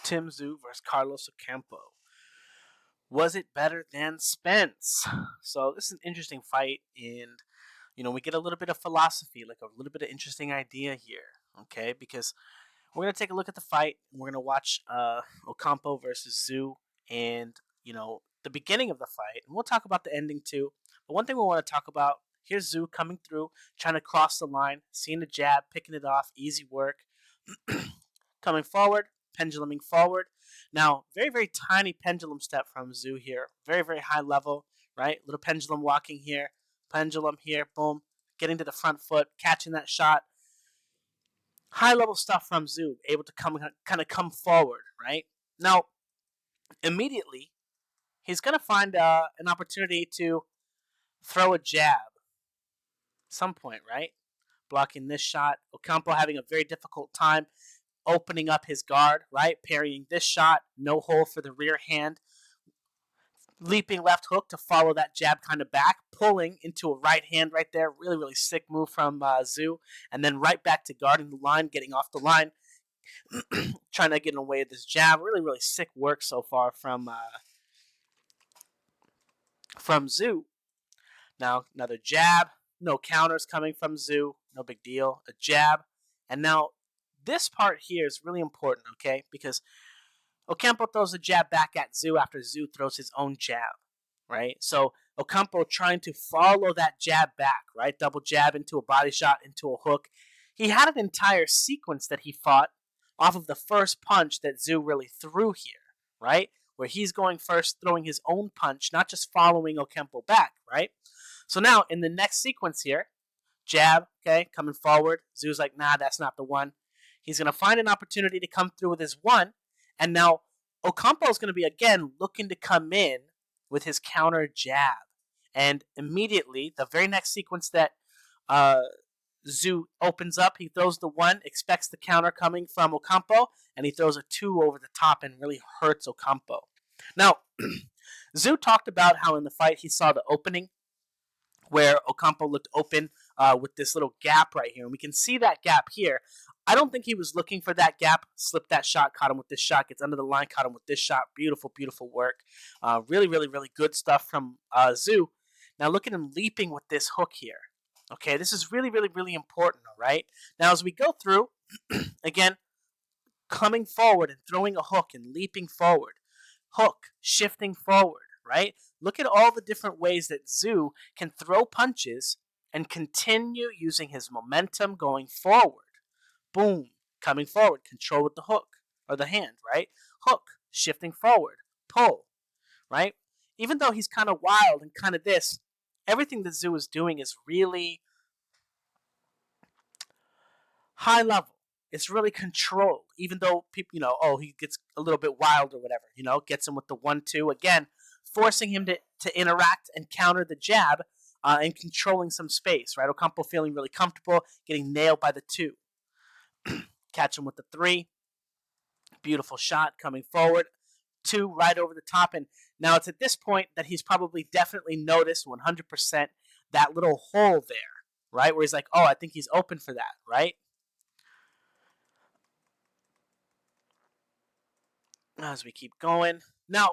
Tszyu versus Carlos Ocampo. Was it better than Spence? So this is an interesting fight, and we get a little bit of philosophy, like a little bit of interesting idea here. Okay, because we're gonna take a look at the fight. And we're gonna watch Ocampo versus Tszyu, and the beginning of the fight, and we'll talk about the ending too. But one thing we want to talk about, here's Tszyu coming through, trying to cross the line, seeing the jab, picking it off, easy work. Coming forward, penduluming forward. Now, very, very tiny pendulum step from Tszyu here. Very, very high level, right? Little pendulum walking here, pendulum here, boom. Getting to the front foot, catching that shot. High level stuff from Tszyu, able to come forward, right? Now, immediately, he's going to find an opportunity to throw a jab some point, right? Blocking this shot. Ocampo having a very difficult time opening up his guard, right? Parrying this shot, no hole for the rear hand. Leaping left hook to follow that jab kind of back, pulling into a right hand right there. Really, really sick move from Tszyu. And then right back to guarding the line, getting off the line, trying to get away with this jab. Really, really sick work so far from Tszyu. Now, another jab. No counters coming from Tszyu. No big deal. A jab. And now this part here is really important, okay? Because Ocampo throws a jab back at Tszyu after Tszyu throws his own jab, right? So Ocampo trying to follow that jab back, right? Double jab into a body shot, into a hook. He had an entire sequence that he fought off of the first punch that Tszyu really threw here, right? Where he's going first, throwing his own punch, not just following Ocampo back, right? So now, in the next sequence here, jab, okay, coming forward. Tszyu's like, nah, that's not the one. He's going to find an opportunity to come through with his one. And now Ocampo is going to be, again, looking to come in with his counter jab. And immediately, the very next sequence that Tszyu opens up, he throws the one, expects the counter coming from Ocampo, and he throws a two over the top and really hurts Ocampo. Now, Tszyu talked about how in the fight he saw the opening where Ocampo looked open with this little gap right here. And we can see that gap here. I don't think he was looking for that gap. Slipped that shot, caught him with this shot, gets under the line, caught him with this shot. Beautiful, beautiful work. Really, really, really good stuff from Tszyu. Now look at him leaping with this hook here. Okay, this is really, really, really important, all right? Now as we go through, again, coming forward and throwing a hook and leaping forward. Hook, shifting forward, right? Look at all the different ways that Tszyu can throw punches and continue using his momentum going forward. Boom, coming forward, control with the hook, or the hand, right? Hook, shifting forward, pull, right? Even though he's kind of wild and kind of this, everything that Tszyu is doing is really high level. It's really controlled, even though people, he gets a little bit wild or whatever, gets him with the 1-2. Again, forcing him to interact and counter the jab and controlling some space, right? Ocampo feeling really comfortable, getting nailed by the 2. Catch him with the 3. Beautiful shot coming forward. 2 right over the top. And now it's at this point that he's probably definitely noticed 100% that little hole there, right? Where he's like, oh, I think he's open for that, right? As we keep going. Now,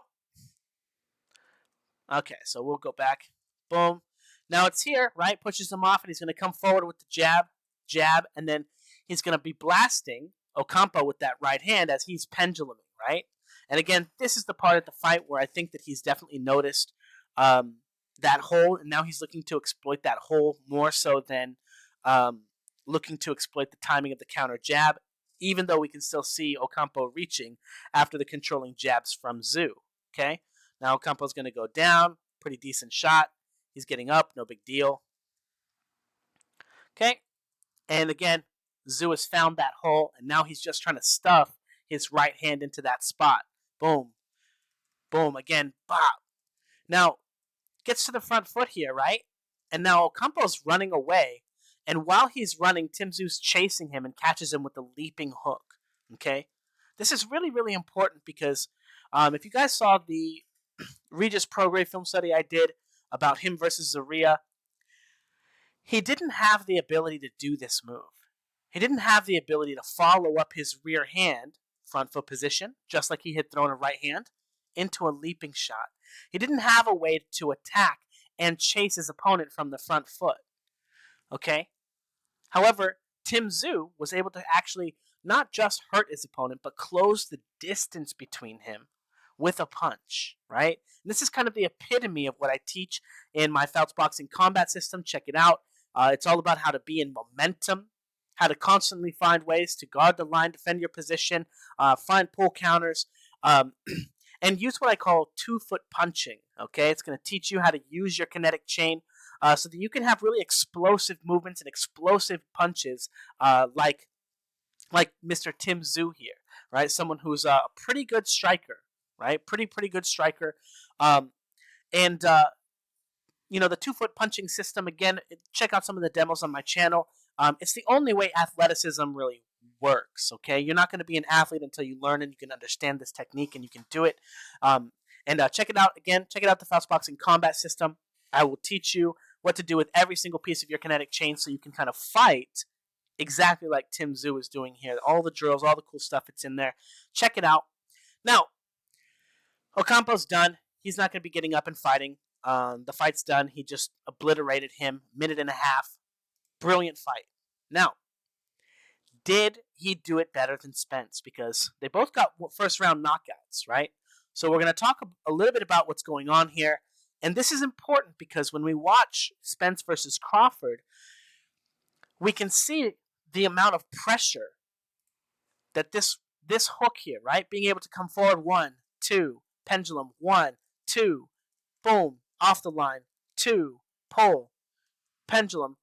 okay, so we'll go back. Boom. Now it's here, right? Pushes him off, and he's going to come forward with the jab, and then he's going to be blasting Ocampo with that right hand as he's penduluming, right? And again, this is the part of the fight where I think that he's definitely noticed that hole, and now he's looking to exploit that hole more so than looking to exploit the timing of the counter jab, even though we can still see Ocampo reaching after the controlling jabs from Tszyu, okay? Now Ocampo's going to go down, pretty decent shot. He's getting up, no big deal. Okay, and again, Tszyu has found that hole, and now he's just trying to stuff his right hand into that spot. Boom. Boom. Again, bop. Now, gets to the front foot here, right? And now Ocampo's running away, and while he's running, Tszyu's chasing him and catches him with the leaping hook. Okay? This is really, really important because if you guys saw the Regis Prograde film study I did about him versus Zarya, he didn't have the ability to do this move. He didn't have the ability to follow up his rear hand front foot position, just like he had thrown a right hand, into a leaping shot. He didn't have a way to attack and chase his opponent from the front foot. Okay? However, Tszyu was able to actually not just hurt his opponent, but close the distance between him with a punch, right? And this is kind of the epitome of what I teach in my Fouts boxing combat system. Check it out. It's all about how to be in momentum, how to constantly find ways to guard the line, defend your position, find pull counters, and use what I call two-foot punching, okay? It's going to teach you how to use your kinetic chain so that you can have really explosive movements and explosive punches like Mr. Tszyu here, right? Someone who's a pretty good striker, right? Pretty good striker. The two-foot punching system, again, check out some of the demos on my channel. It's the only way athleticism really works, okay? You're not going to be an athlete until you learn and you can understand this technique and you can do it. Check it out, again, check it out, the Fouts Boxing Combat System. I will teach you what to do with every single piece of your kinetic chain so you can kind of fight exactly like Tszyu is doing here. All the drills, all the cool stuff, it's in there. Check it out. Now, Ocampo's done. He's not going to be getting up and fighting. The fight's done. He just obliterated him. Minute and a half. Brilliant fight. Now, did he do it better than Spence? Because they both got first-round knockouts, right? So we're going to talk a little bit about what's going on here. And this is important because when we watch Spence versus Crawford, we can see the amount of pressure that this hook here, right? Being able to come forward, 1, 2, pendulum, 1, 2, boom, off the line, 2, pull, pendulum,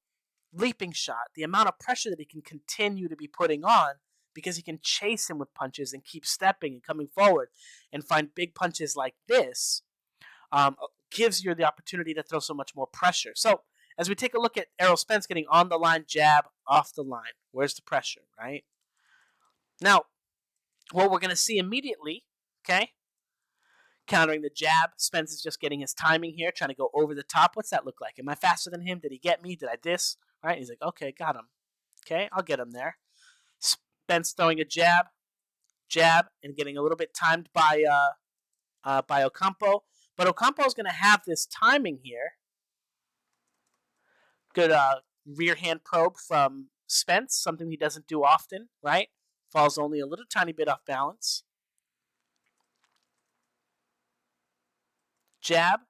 leaping shot. The amount of pressure that he can continue to be putting on because he can chase him with punches and keep stepping and coming forward and find big punches like this gives you the opportunity to throw so much more pressure. So as we take a look at Errol Spence getting on the line, jab, off the line, where's the pressure, right? Now, what we're going to see immediately, okay, countering the jab, Spence is just getting his timing here, trying to go over the top. What's that look like? Am I faster than him? Did he get me? Did I this? All right, he's like, okay, got him. Okay, I'll get him there. Spence throwing a jab, and getting a little bit timed by Ocampo. But Ocampo's going to have this timing here. Good rear hand probe from Spence, something he doesn't do often, right? Falls only a little tiny bit off balance. Jab,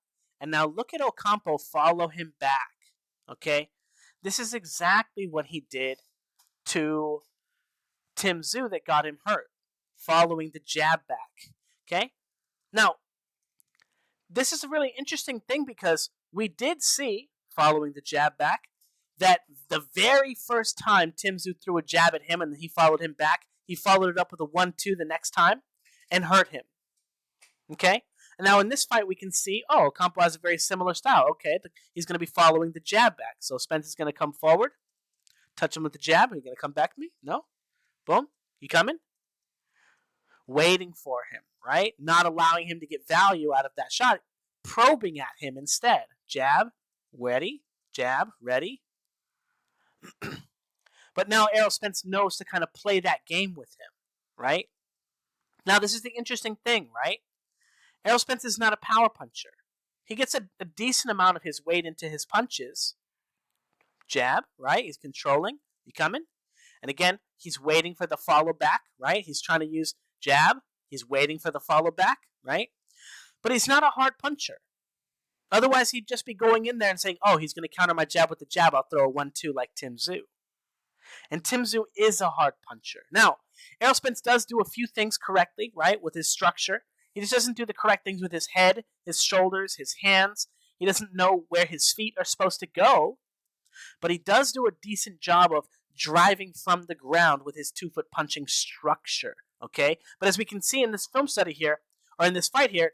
and now look at Ocampo follow him back, okay? This is exactly what he did to Tszyu that got him hurt, following the jab back, okay? Now, this is a really interesting thing because we did see, following the jab back, that the very first time Tszyu threw a jab at him and he followed him back, he followed it up with a 1-2 the next time and hurt him, okay? And now in this fight, we can see, oh, Ocampo has a very similar style. Okay, he's going to be following the jab back. So Spence is going to come forward, touch him with the jab. Are you going to come back to me? No? Boom. You coming? Waiting for him, right? Not allowing him to get value out of that shot. Probing at him instead. Jab, ready. Jab, ready. But now Errol Spence knows to kind of play that game with him, right? Now this is the interesting thing, right? Errol Spence is not a power puncher. He gets a decent amount of his weight into his punches. Jab, right? He's controlling. You coming? And again, he's waiting for the follow back, right? He's trying to use jab. He's waiting for the follow back, right? But he's not a hard puncher. Otherwise, he'd just be going in there and saying, oh, he's going to counter my jab with the jab. I'll throw a 1-2 like Tszyu. And Tszyu is a hard puncher. Now, Errol Spence does do a few things correctly, right, with his structure. He just doesn't do the correct things with his head, his shoulders, his hands. He doesn't know where his feet are supposed to go. But he does do a decent job of driving from the ground with his two-foot punching structure, okay? But as we can see in this film study here, or in this fight here,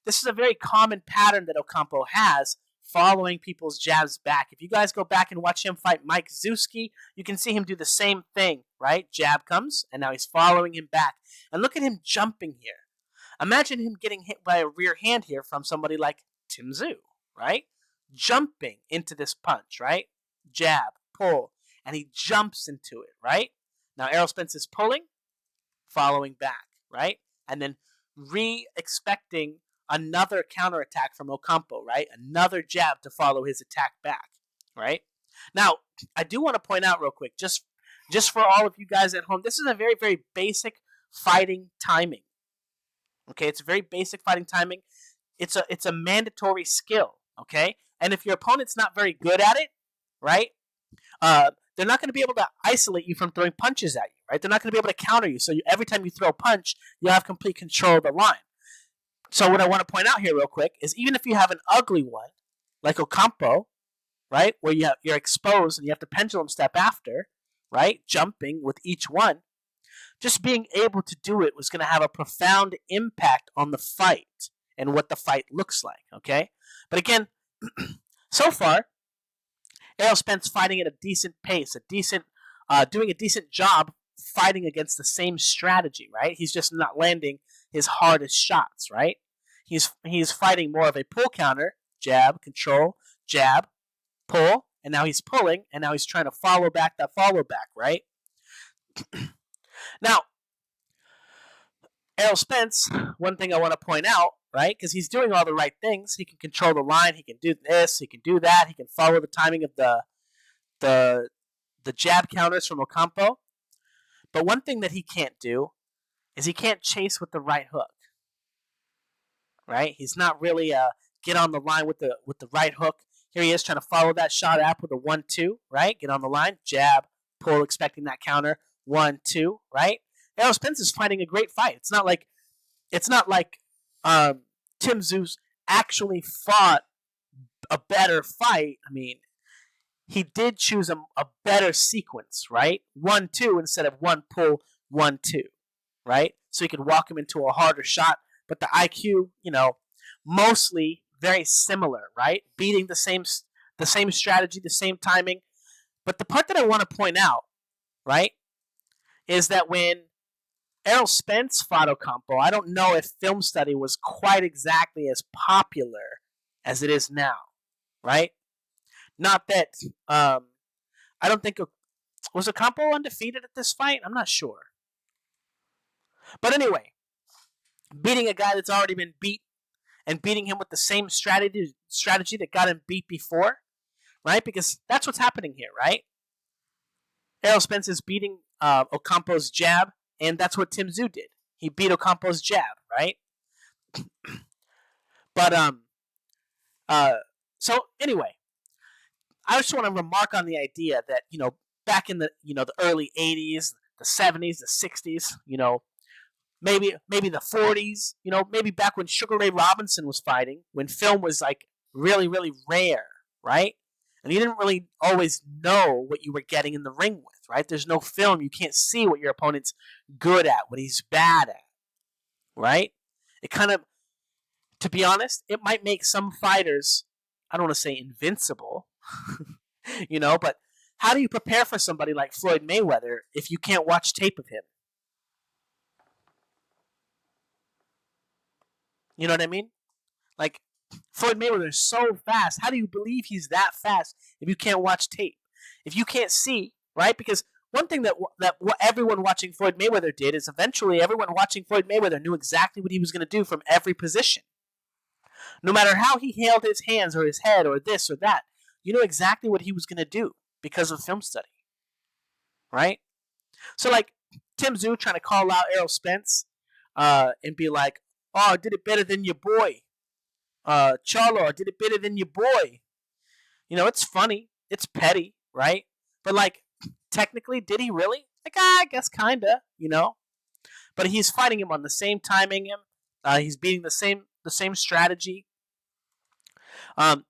this is a very common pattern that Ocampo has, following people's jabs back. If you guys go back and watch him fight Mike Zuski, you can see him do the same thing, right? Jab comes, and now he's following him back. And look at him jumping here. Imagine him getting hit by a rear hand here from somebody like Tszyu, right? Jumping into this punch, right? Jab, pull, and he jumps into it, right? Now Errol Spence is pulling, following back, right? And then expecting another counterattack from Ocampo, right? Another jab to follow his attack back, right? Now, I do want to point out real quick, just for all of you guys at home, this is a very, very basic fighting timing. Okay, it's a very basic fighting timing. It's a mandatory skill, okay? And if your opponent's not very good at it, right, they're not going to be able to isolate you from throwing punches at you, right? They're not going to be able to counter you. So every time you throw a punch, you'll have complete control of the line. So what I want to point out here real quick is even if you have an ugly one, like Ocampo, right, where you're exposed and you have to pendulum step after, right, jumping with each one, just being able to do it was going to have a profound impact on the fight and what the fight looks like, okay? But again, so far, Errol Spence fighting at a decent pace, doing a decent job fighting against the same strategy, right? He's just not landing his hardest shots, right? He's fighting more of a pull counter, jab, control, jab, pull, and now he's pulling, and now he's trying to follow back, right? Now, Errol Spence, one thing I want to point out, right, because he's doing all the right things. He can control the line. He can do this. He can do that. He can follow the timing of the jab counters from Ocampo. But one thing that he can't do is he can't chase with the right hook, right? He's not really get on the line with the right hook. Here he is trying to follow that shot up with a 1-2, right? Get on the line, jab, pull, expecting that counter, 1-2, right? Errol Spence is fighting a great fight. It's not like Tszyu actually fought a better fight. I mean, he did choose a better sequence, right? 1-2 instead of 1 pull, 1-2, right? So he could walk him into a harder shot. But the IQ, mostly very similar, right? Beating the same strategy, the same timing. But the part that I want to point out, right, is that when Errol Spence fought Ocampo, I don't know if film study was quite exactly as popular as it is now, right? Not that I don't think was Ocampo undefeated at this fight. I'm not sure, but anyway, beating a guy that's already been beat and beating him with the same strategy that got him beat before, right? Because that's what's happening here, right? Errol Spence is beating Ocampo's jab, and that's what Tszyu did. He beat Ocampo's jab, right? But so anyway, I just want to remark on the idea that back in the the early '80s, the '70s, the '60s, maybe the '40s, maybe back when Sugar Ray Robinson was fighting, when film was like really, really rare, right? And you didn't really always know what you were getting in the ring with, right? There's no film. You can't see what your opponent's good at, what he's bad at, right? It kind of, to be honest, it might make some fighters, I don't want to say invincible, but how do you prepare for somebody like Floyd Mayweather if you can't watch tape of him? You know what I mean? Like, Floyd Mayweather is so fast. How do you believe he's that fast if you can't watch tape? If you can't see, right? Because one thing that everyone watching Floyd Mayweather did is eventually everyone watching Floyd Mayweather knew exactly what he was going to do from every position. No matter how he held his hands or his head or this or that, you know exactly what he was going to do because of film study, right? So like Tszyu trying to call out Errol Spence and be like, "Oh, I did it better than your boy. Charlo, I did it better than your boy." It's funny. It's petty, right? But like, technically, did he really? Like, I guess kinda, But he's fighting him on the same timing. He's beating the same strategy. And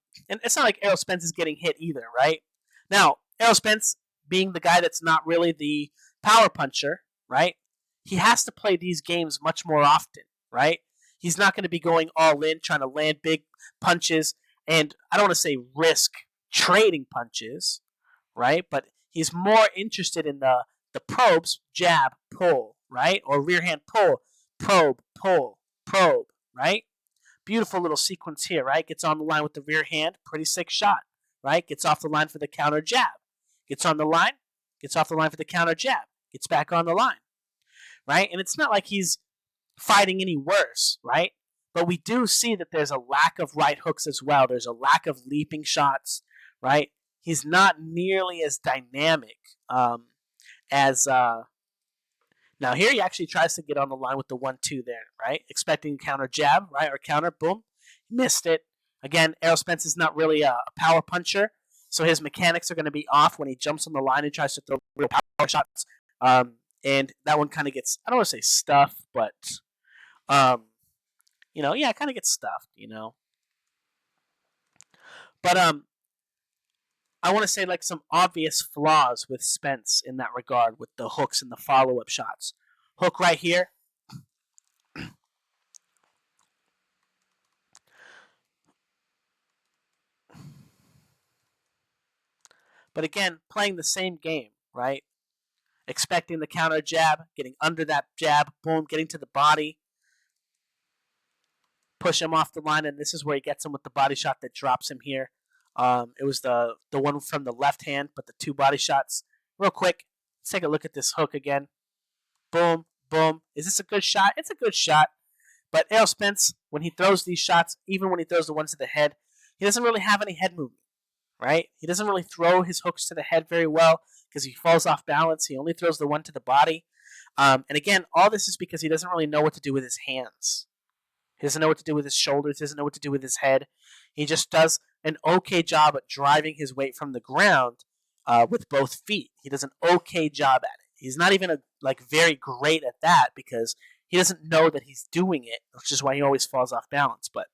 it's not like Errol Spence is getting hit either, right? Now, Errol Spence, being the guy that's not really the power puncher, right? He has to play these games much more often, right? He's not going to be going all in, trying to land big punches, and I don't want to say risk trading punches, right? But he's more interested in the probes, jab, pull, right? Or rear hand pull, probe, pull, probe, right? Beautiful little sequence here, right? Gets on the line with the rear hand, pretty sick shot, right? Gets off the line for the counter jab. Gets on the line, gets off the line for the counter jab. Gets back on the line. right? And it's not like he's fighting any worse, right? But we do see that there's a lack of right hooks as well. There's a lack of leaping shots, right? He's not nearly as dynamic as now here he actually tries to get on the line with the 1-2 there, right? Expecting counter jab, right? Or counter, boom. Missed it. Again, Errol Spence is not really a power puncher, so his mechanics are going to be off when he jumps on the line and tries to throw real power shots. And that one kind of gets, I don't want to say stuffed, but, yeah, it kind of gets stuffed, But I want to say like some obvious flaws with Spence in that regard with the hooks and the follow-up shots. Hook right here. But again, playing the same game, right? Expecting the counter jab, getting under that jab, boom, getting to the body, push him off the line, and this is where he gets him with the body shot that drops him here. It was the one from the left hand, but the 2 body shots. Real quick, let's take a look at this hook again. Boom, boom. Is this a good shot? It's a good shot. But Errol Spence, when he throws these shots, even when he throws the ones to the head, he doesn't really have any head movement, right? He doesn't really throw his hooks to the head very well because he falls off balance. He only throws the one to the body. And again, all this is because he doesn't really know what to do with his hands. He doesn't know what to do with his shoulders. He doesn't know what to do with his head. He just does an okay job at driving his weight from the ground with both feet. He does an okay job at it. He's not even very great at that because he doesn't know that he's doing it, which is why he always falls off balance. But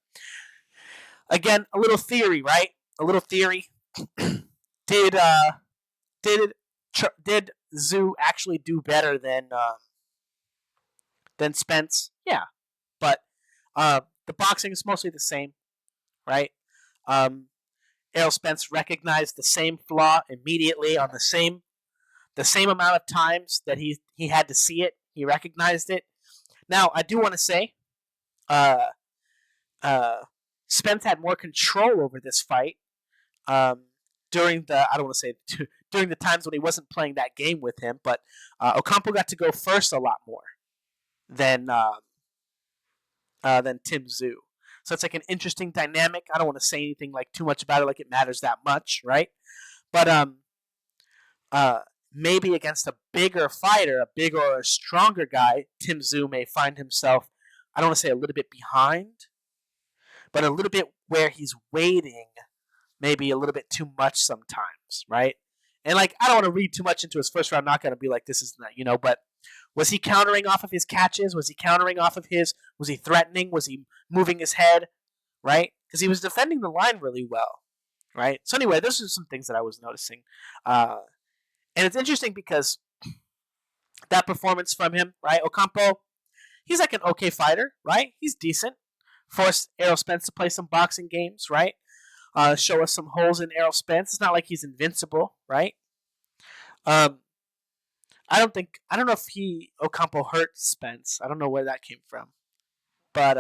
again, a little theory, right? A little theory. Did Tszyu actually do better than Spence? Yeah, but the boxing is mostly the same, right? Errol Spence recognized the same flaw immediately on the same amount of times that he had to see it. He recognized it. Now, I do want to say, Spence had more control over this fight during during the times when he wasn't playing that game with him, but Ocampo got to go first a lot more than Tszyu. So it's like an interesting dynamic. I don't want to say anything like too much about it, like it matters that much, right? But maybe against a bigger fighter, a bigger or a stronger guy, Tszyu may find himself, I don't want to say a little bit behind, but a little bit where he's waiting maybe a little bit too much sometimes, right? And I don't want to read too much into his first round knockout and be like, this is not, but was he countering off of his catches? Was he countering off of was he threatening? Was he moving his head, right? Because he was defending the line really well, right? So anyway, those are some things that I was noticing. And it's interesting because that performance from him, right? Ocampo, he's like an okay fighter, right? He's decent. Forced Errol Spence to play some boxing games, right? Show us some holes in Errol Spence. It's not like he's invincible, right? I don't know if Ocampo hurt Spence. I don't know where that came from. But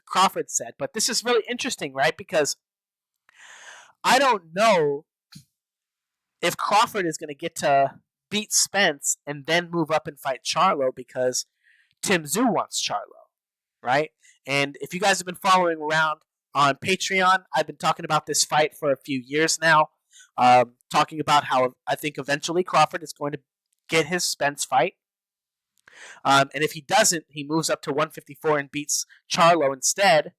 Crawford said, but this is really interesting, right? Because I don't know if Crawford is going to get to beat Spence and then move up and fight Charlo because Tszyu wants Charlo, right? And if you guys have been following around on Patreon, I've been talking about this fight for a few years now. Talking about how I think eventually Crawford is going to get his Spence fight. And if he doesn't, he moves up to 154 and beats Charlo instead.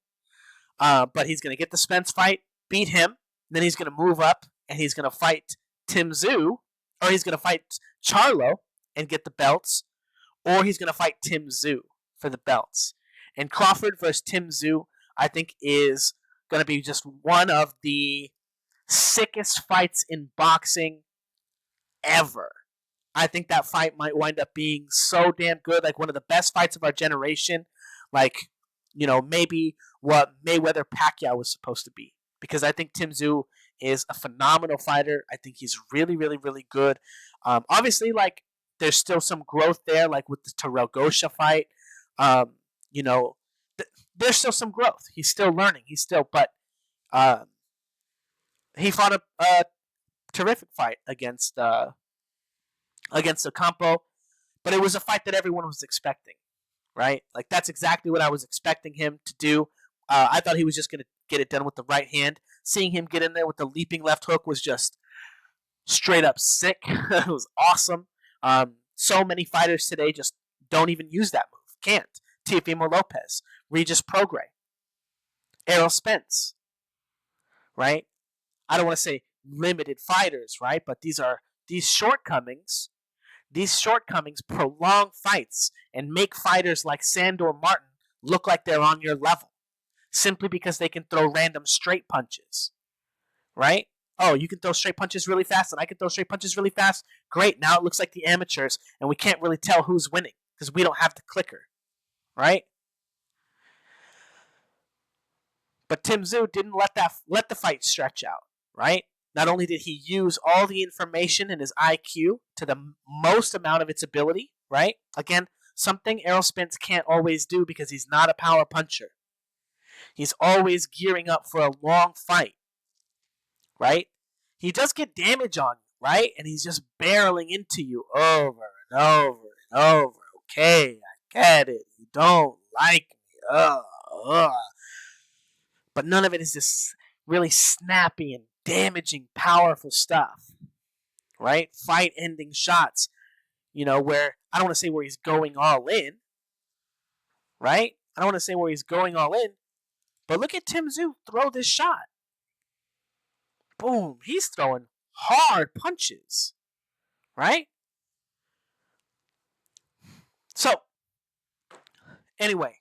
But he's going to get the Spence fight, beat him, then he's going to move up and he's going to fight Tszyu, or he's going to fight Charlo and get the belts, or he's going to fight Tszyu for the belts. And Crawford versus Tszyu, I think, is going to be just one of the sickest fights in boxing ever. I think that fight might wind up being so damn good, like one of the best fights of our generation, maybe what Mayweather Pacquiao was supposed to be. Because I think Tszyu is a phenomenal fighter. I think he's really, really, really good. Obviously, there's still some growth there, like with the Terrell Gosha fight. There's still some growth. He's still learning. But he fought a terrific fight against against Ocampo, but it was a fight that everyone was expecting, right? Like that's exactly what I was expecting him to do. I thought he was just going to get it done with the right hand. Seeing him get in there with the leaping left hook was just straight up sick. It was awesome. So many fighters today just don't even use that move. Can't. Teofimo Lopez, Regis Prograis, Errol Spence, right? I don't want to say limited fighters, right? But these shortcomings. These shortcomings prolong fights and make fighters like Sandor Martin look like they're on your level simply because they can throw random straight punches, right? Oh, you can throw straight punches really fast and I can throw straight punches really fast. Great. Now it looks like the amateurs and we can't really tell who's winning because we don't have the clicker, right? But Tszyu didn't let the fight stretch out, right? Not only did he use all the information in his IQ to the most amount of its ability, right? Again, something Errol Spence can't always do because he's not a power puncher. He's always gearing up for a long fight, right? He does get damage on you, right? And he's just barreling into you over and over and over. Okay, I get it. You don't like me. But none of it is this really snappy and damaging, powerful stuff, right? Fight-ending shots, where I don't want to say where he's going all in, right? I don't want to say where he's going all in, but look at Tszyu throw this shot. Boom, he's throwing hard punches, right? So, anyway,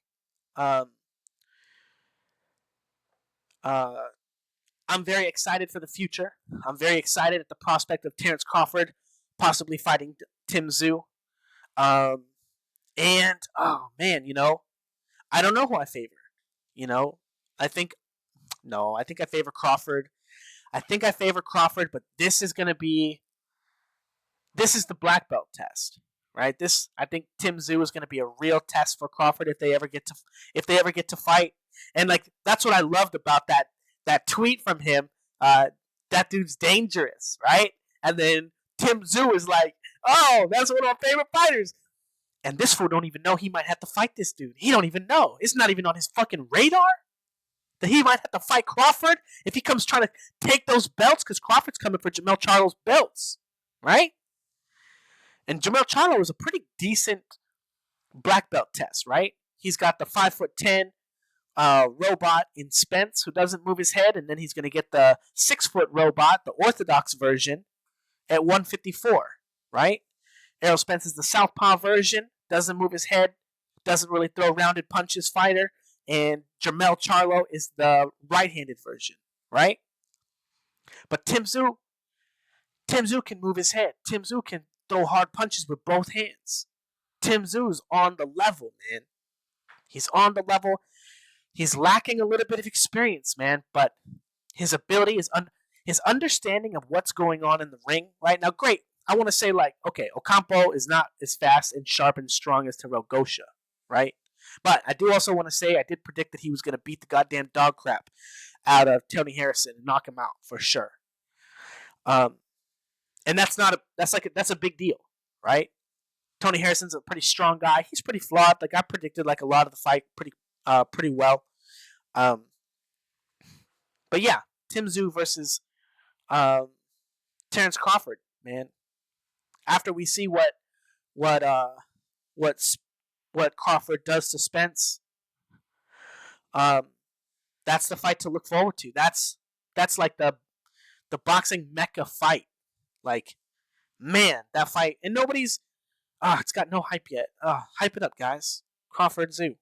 I'm very excited for the future. I'm very excited at the prospect of Terrence Crawford possibly fighting Tszyu. And oh man, I don't know who I favor. I think I think I favor Crawford. But this is the black belt test, right? I think Tszyu is gonna be a real test for Crawford if they ever get to fight. And like that's what I loved about that tweet from him. That dude's dangerous, right? And then Tszyu is like, oh, that's one of my favorite fighters. And this fool don't even know he might have to fight this dude. He don't even know. It's not even on his fucking radar that he might have to fight Crawford if he comes trying to take those belts because Crawford's coming for Jermell Charlo's belts, right? And Jermell Charlo is a pretty decent black belt test, right? He's got the 5'10" robot in Spence who doesn't move his head, and then he's going to get the 6-foot robot, the orthodox version, at 154, right? Errol Spence is the southpaw version, doesn't move his head, doesn't really throw rounded punches fighter, and Jermell Charlo is the right-handed version, right? But Tszyu can move his head. Tszyu can throw hard punches with both hands. Tszyu's on the level, man. He's on the level. He's lacking a little bit of experience, man, but his ability his understanding of what's going on in the ring right now. Great. I want to say okay, Ocampo is not as fast and sharp and strong as Terrell Gosha, right? But I do also want to say I did predict that he was going to beat the goddamn dog crap out of Tony Harrison and knock him out for sure. And that's a big deal, right? Tony Harrison's a pretty strong guy. He's pretty flawed. Like I predicted, a lot of the fight pretty well. But yeah, Tszyu versus Terrence Crawford, man. After we see what Crawford does to Spence, that's the fight to look forward to. That's like the boxing mecca fight. Like, man, that fight, and nobody's it's got no hype yet. Hype it up, guys. Crawford Zoo.